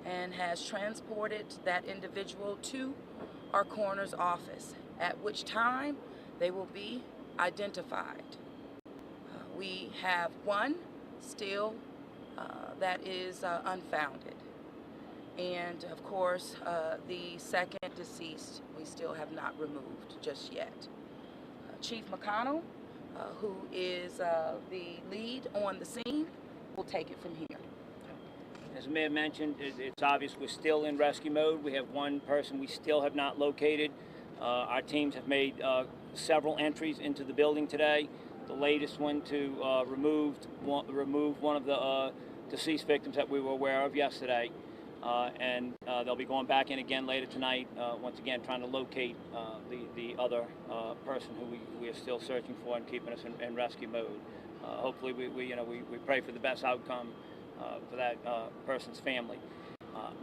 and has transported that individual to our coroner's office, at which time they will be identified. We have one still that is unfounded. And of course, the second deceased we still have not removed just yet. Chief McConnell, who is the lead on the scene, will take it from here. As the mayor mentioned, it's obvious we're still in rescue mode. We have one person we still have not located. Our teams have made several entries into the building today. The latest one to remove one of the deceased victims that we were aware of yesterday. And they'll be going back in again later tonight, once again trying to locate the other person who we are still searching for and keeping us in rescue mode. Hopefully we pray for the best outcome for that person's family.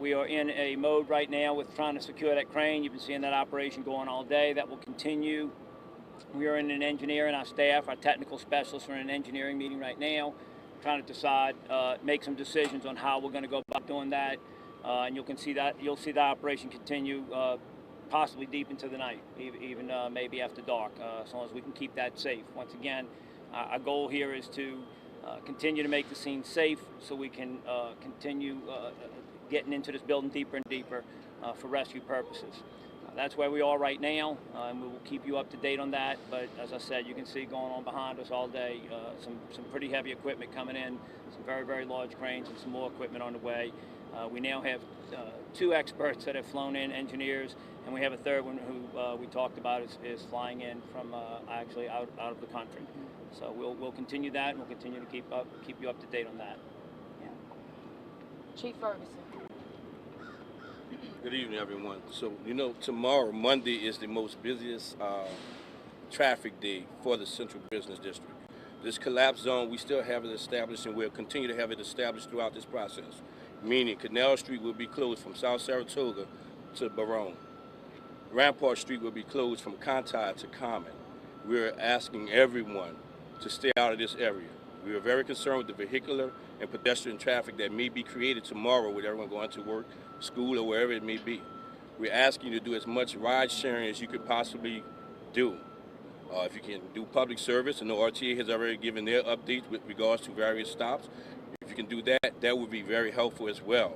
We are in a mode right now with trying to secure that crane. You've been seeing that operation going all day. That will continue. We are in an engineering, our staff, our technical specialists are in an engineering meeting right now, trying to decide, make some decisions on how we're going to go about doing that. And you'll see the operation continue possibly deep into the night, even maybe after dark, as long as we can keep that safe. Once again, our goal here is to continue to make the scene safe so we can continue getting into this building deeper and deeper for rescue purposes. That's where we are right now, and we will keep you up to date on that. But as I said, you can see going on behind us all day, some pretty heavy equipment coming in, some very, very large cranes, and some more equipment on the way. We now have two experts that have flown in, engineers, and we have a third one who we talked about is flying in from actually out of the country. So we'll continue that, and we'll continue to keep you up to date on that. Yeah. Chief Ferguson. Good evening, everyone. So, tomorrow, Monday, is the most busiest traffic day for the Central Business District. This collapse zone, we still have it established, and we'll continue to have it established throughout this process, meaning Canal Street will be closed from South Saratoga to Barone. Rampart Street will be closed from Conti to Common. We're asking everyone to stay out of this area. We are very concerned with the vehicular and pedestrian traffic that may be created tomorrow with everyone going to work, school, or wherever it may be. We're asking you to do as much ride sharing as you could possibly do. If you can do public service, and the RTA has already given their updates with regards to various stops. If you can do that, that would be very helpful as well.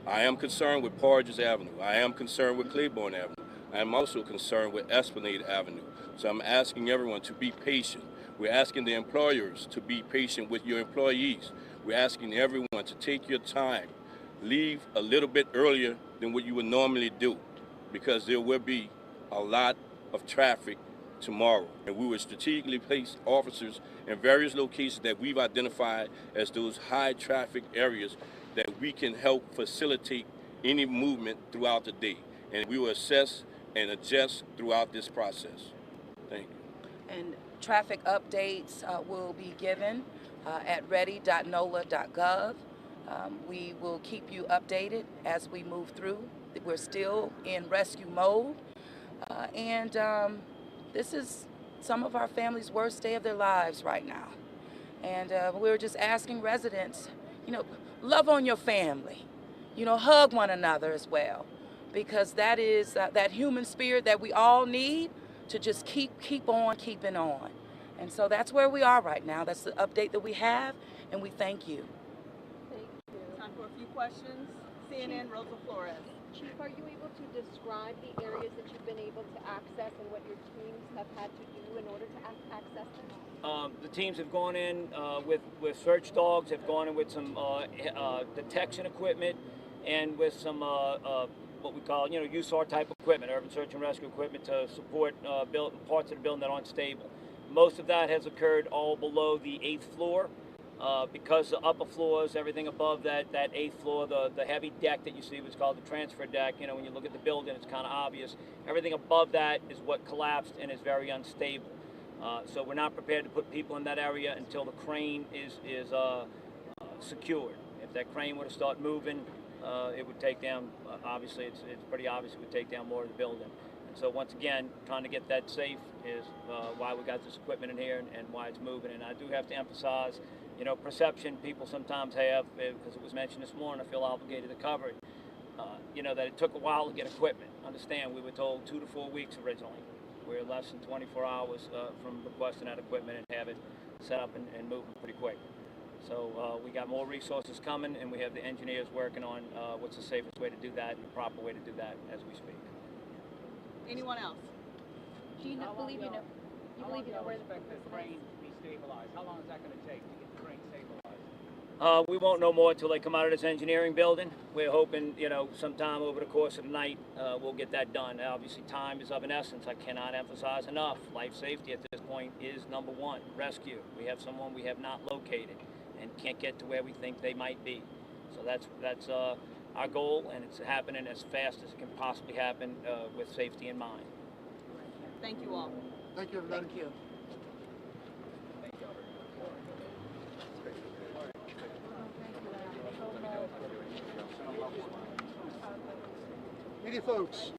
I am concerned with Porges Avenue. I am concerned with Claiborne Avenue. I am also concerned with Esplanade Avenue. So I'm asking everyone to be patient. We're asking the employers to be patient with your employees. We're asking everyone to take your time. Leave a little bit earlier than what you would normally do, because there will be a lot of traffic tomorrow. And we will strategically place officers in various locations that we've identified as those high traffic areas that we can help facilitate any movement throughout the day. And we will assess and adjust throughout this process. Thank you. And traffic updates will be given at ready.nola.gov. We will keep you updated as we move through. We're still in rescue mode. This is some of our families' worst day of their lives right now. And we're just asking residents, love on your family. Hug one another as well. Because that is that human spirit that we all need to just keep on keeping on. And so that's where we are right now. That's the update that we have, and we thank you. Thank you. Time for a few questions. CNN, Rosa Flores. Chief, are you able to describe the areas that you've been able to access and what your teams have had to do in order to access them? The teams have gone in with search dogs, have gone in with some detection equipment, and with some what we call, USAR type equipment, urban search and rescue equipment, to support parts of the building that aren't stable. Most of that has occurred all below the 8th floor. Because the upper floors, everything above that 8th floor, the heavy deck that you see was called the transfer deck. When you look at the building, it's kind of obvious. Everything above that is what collapsed and is very unstable. So we're not prepared to put people in that area until the crane is secured. If that crane were to start moving, it would take down, obviously, it's pretty obvious it would take down more of the building. And so once again, trying to get that safe is why we got this equipment in here and why it's moving. And I do have to emphasize, perception people sometimes have, because it was mentioned this morning, I feel obligated to cover it. You know, that it took a while to get equipment. Understand, we were told 2 to 4 weeks originally. We're less than 24 hours from requesting that equipment and have it set up and moving pretty quick. So we got more resources coming, and we have the engineers working on what's the safest way to do that and the proper way to do that as we speak. Anyone else? Do you believe you know where the expect the crane to be stabilized? How long is that going to take to get the crane stabilized? We won't know more until they come out of this engineering building. We're hoping, you know, sometime over the course of the night, we'll get that done. Obviously, time is of an essence. I cannot emphasize enough. Life safety at this point is number one. Rescue. We have someone we have not located and can't get to where we think they might be. So that's our goal, and it's happening as fast as it can possibly happen with safety in mind. Thank you all. Thank you, everybody. Thank you. Media folks.